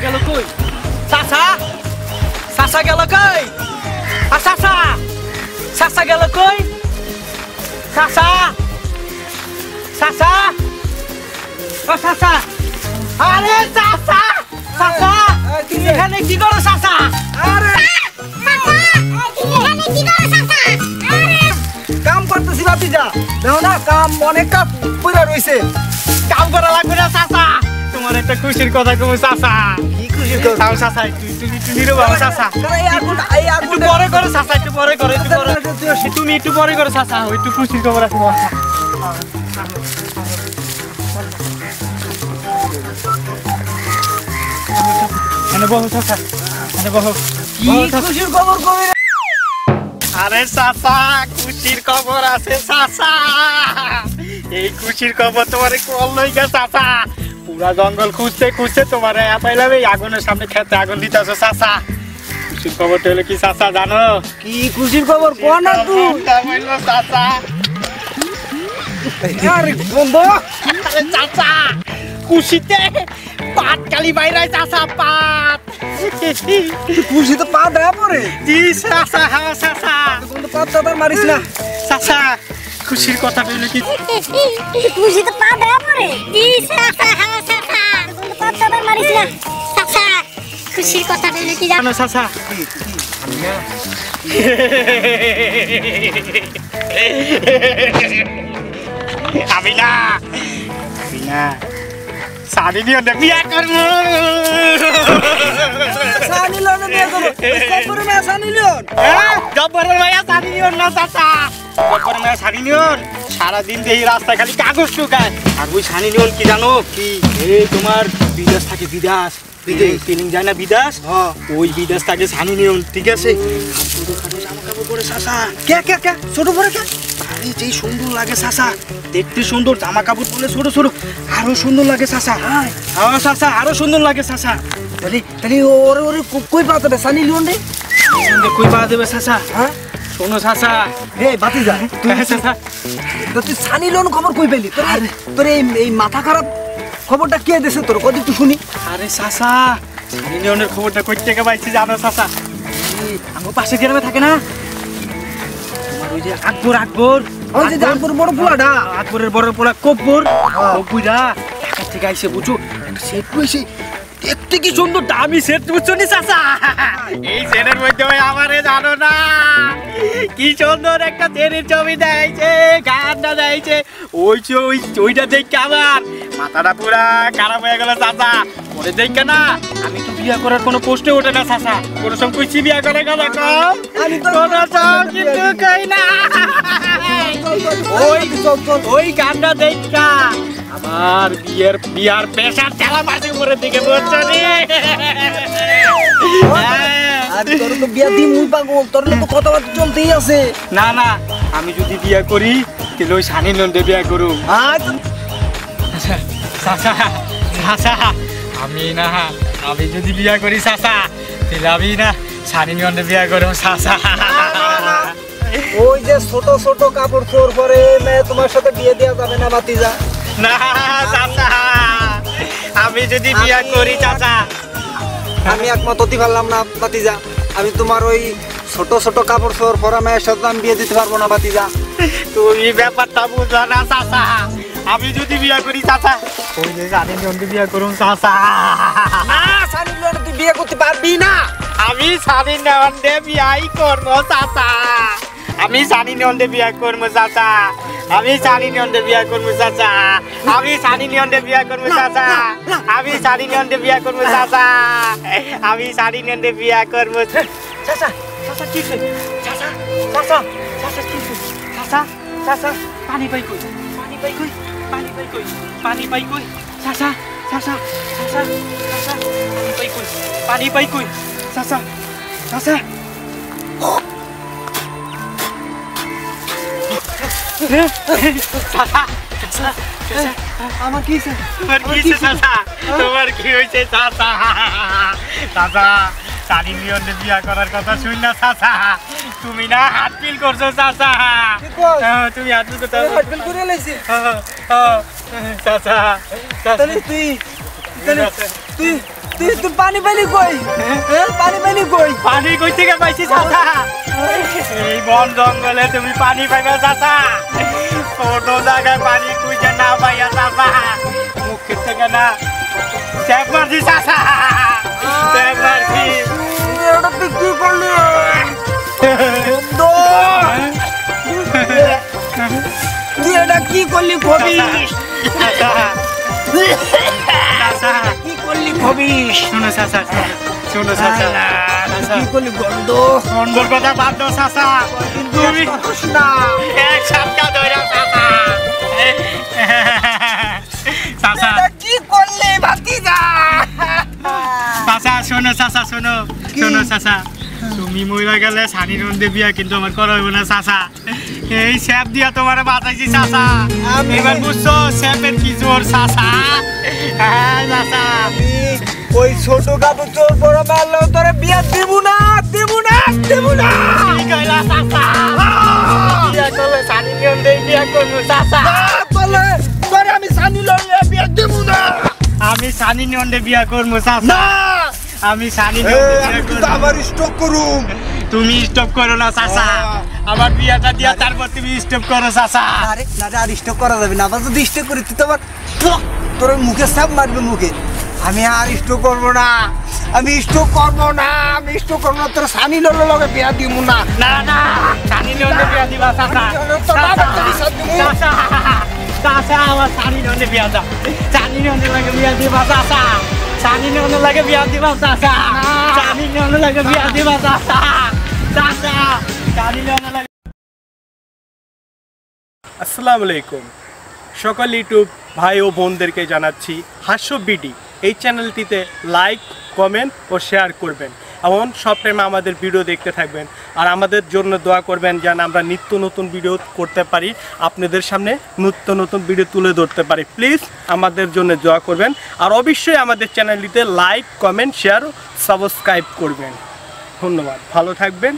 গেল কই চাচা চাচা গেল কই চাচা চাচা গেল কই চাচা চাচা ও চাচা আরে চাচা চাচা তুমি এখানে কি করো চাচা আরে কাম করতেছি ভাতিজা দেখো না কাম অনেক কাপ পুরা রইছে কাম করা লাগবে না চাচা তোমার একটা খুশির কথা কম চাচা কি খুশির কথা তাও চাচা একটু নিরো বাবা চাচা একটু পরে করে চাচা একটু পরে করে তুমি একটু পরে করে চাচা একটু খুশির খবর আছে এনে বহু চাচা এনে বহু কি খুশির খবর কবে আরে চাচা খুশির খবর আছে চাচা এই খুশির খবর তোমারে কল লইগা চাচা পুরা জঙ্গল খুঁজতে খুঁজতে তোমারে পাইলাম এই আগুনের সামনে খেতে আগুন দিতেছো চাচা খুশির খবরটা হলো কি চাচা জানো কি খুশির খবর কোন না তুই চাচা আরে বন্ধু আরে চাচা খুশিতে পাট কালি বাইরাই চাচা পাট খুশিতে পাট দেয়া পরে জি চাচা হ্যাঁ চাচা কিন্তু পাট দাদা মারিস না চাচা খুশির কথা বলে কি খুশিতে পাট দেয়া পরে জি চাচা হ্যাঁ চাচা কিন্তু পাট দাদা মারিস না চাচা খুশির কথা বলে কি জানো চাচা আমি না সানি লিওন বিয়া করবো সানি লিওন বিয়া করবো গব্বর মায়া সানি লিওন গব্বর মায়া সানি লিওন না চাচা গব্বর মায়া সানি লিওন সারাদিন এই রাস্তায় খালি কাগজ শুকায় আর ওই সানি লিওন কি জানো কি এই তোমার বিদেশ থাকে বিদেশ ফিলিং যায় না বিদেশ ওই বিদেশ থাকে সানি লিওন ঠিক আছে ছোটখাটো জামা কাপড় পরে চাচা কে কে কে ছোট পরে কে আরে যেই সুন্দর লাগে চাচা দেখতে সুন্দর জামা কাপড় পরে ছোট ছোট আরো সুন্দর লাগে চাচা হ্যাঁ চাচা আরো সুন্দর লাগে চাচা তাহলে তাহলে ওরে ওরে কই পাওয়া যাবে সানি লিওন রে কই পাওয়া যাবে চাচা হ্যাঁ শোনো চাচা রে বাতিজা তুই চাচা তুই সানি লিওন খবর কই পেলি তোর এই মাথা খারাপ খবরটা কে দেছে তোর কত একটু শুনি আরে চাচা সানি লিওনের খবরটা কই থেকে পাইছি জানো চাচা আমার পাশে গ্রামে থাকে না তোমার ওই যে আকবর ওই যে আকবর বড় পোলাটা আকবরের বড় পোলা কব্বর কব্বুরা ঢাকা থেকে আইছে বুঝছো একটা সেট কইছে দেখতে কি সুন্দর দামি সেট বুঝছো নি চাচা এই সেটের মধ্যে ভাই আমারে জানো না কি সুন্দর একটা তেরের ছবি দেখাইছে গানটা দেখাইছে ওইটা দেখে আমার মাথাটা পুরা খারাপ হয়ে গেল চাচা ওরে দেখে না আমি তো বিয়ে করার কোনো পোস্টে ওঠে না চাচা কোনো সময় কইছি বিয়ে করার কথা কম আমি তো কোনো সময় কিন্তু কই না ওই গানটা দেখা আমার বিয়ার প্রেসার চালা মাসে উপরের দিকে বুঝছো নি আরে তোর তো বিয়া দি মুই পাগল তোর তো কথাবার্তা চলতেই আছে না না আমি যদি বিয়া করি তাহলে ওই সানি লিওনকে বিয়া করু চাচা চাচা আমি যদি বিয়া করি চাচা তাহলে আমি না সানি লিওনকে বিয়া করব চাচা ওই যে ছোট ছোট কাপড় চোর পরে তোমার সাথে বিয়ে দেওয়া যাবে না বাতিজা না চাচা আমি যদি বিয়া করি চাচা আমি একমত হতে পারলাম না বাতিজা আমি তোমার ওই ছোট ছোট কাপড় চোর পরা মেয়ের সাথে আমি বিয়ে দিতে পারবো না বাতিজা তুমি ব্যাপারটা বুঝো না চাচা আমি যদি বিয়া করি চাচা ওই যে সানি লিওনকে বিয়া করুন চাচা না সানি লিওন তুই বিয়ে করতে পারবি না আমি সানি লিওনকে বিয়াই করবো চাচা আমি সানি লিওনকে বিয়া করবো চাচা আমি সানি লিওনকে বিয়া করবো চাচা আমি সানি লিওনকে বিয়া করবো চাচা আমি সানি লিওনকে বিয়া করবো চাচা আমি সানি লিওনকে বিয়া করবো চাচা চাচা কি চাচা চাচা চাচা কি চাচা চাচা পানি পাই কই চাচা চাচা চাচা চাচা পানি পাই কই চাচা চাচা আমার কি তোমার কি হয়েছে চাচা চাচা সানি লিওনকে বিয়া করার কথা শুন না চাচা তুমি না হাত ফিল করছো চাচা তুমি হাত ফিল করে লাইছি চাচা তুই তুই পানি পাইলি কই পানি পাইলি কই পানি কই থেকে পাইছি চাচা এই বন জঙ্গলে তুমি পানি পাইবা চাচা ছোট জায়গায় পানি খুঁজে না পাইয়া চাচা মুখের থেকে না স্যাপ মারছি চাচা স্যাপ মারছি এটা তুই কি করলি তুই এটা কি করলি খবিস কি করলি খবিস শোনো চাচা শোনো চাচা কি করলি গন্ধ গন্ধর কথা বাদ দাও চাচা তুমি না এক সপ্তাহ ধরে চাচা চাচা কি করলি ভাতিজা চাচা শোনো চাচা শোনো শোনো চাচা তুমি মহিলা গেলে সানি নন্দে বিয়া কিন্তু আমার করা হইব না চাচা এই স্যাপ দিয়া তোমার বাঁচাইছি চাচা এবার বুঝছো স্যাপের কি জোর চাচা হ্যাঁ চাচা ওই ছোট কাপু চোর বড় মারলেও তোরে বিয়া দিব না দিব না দিব না কি কইলা চাচা বিয়া করলে সানি নন্দে বিয়া করবো চাচা বলে তোরে আমি সানি লইয়া বিয়া দিব না আমি সানি নন্দে বিয়া করবো চাচা আমি সানি নন্দে বিয়া করবো আবার স্টক করুম তুমি স্টপ করো না চাচা আমার বিয়াটা দিয়া তারপর তুমি স্টপ করো চাচা আরে না আর স্টক করা যাবে না আবার যদি স্টক করি তুই তো আবার তোর মুখে সাপ মারবে মুখে আমি আর স্টক করবো না আমি স্টক করবো না আমি স্টক করবো না তোর সানি ললে লগে বিয়া দিব না না না সানি নন্দে বিয়া দিবা চাচা তোর বাবার তো বিয়া দিব চাচা চাচা আমার সানি নন্দে বিয়া দাও সানি নন্দে লাগে বিয়া দিবা চাচা সানি নন্দে লাগে বিয়া দিবা চাচা সানি নন্দে লাগে বিয়া দিবা চাচা চাচা সানি নন্দে লাগে আসসালামু আলাইকুম সকল ইউটিউব ভাই ও বোনদেরকে জানাচ্ছি হাস্য বিডি এই চ্যানেলটিতে লাইক কমেন্ট ও শেয়ার করবেন এবং সব টাইম আমাদের ভিডিও দেখতে থাকবেন আর আমাদের জন্য দোয়া করবেন যেন আমরা নিত্য নতুন ভিডিও করতে পারি আপনাদের সামনে নিত্য নতুন ভিডিও তুলে ধরতে পারি প্লিজ আমাদের জন্য দোয়া করবেন আর অবশ্যই আমাদের চ্যানেলটিতে লাইক কমেন্ট শেয়ার ও সাবস্ক্রাইব করবেন ধন্যবাদ ভালো থাকবেন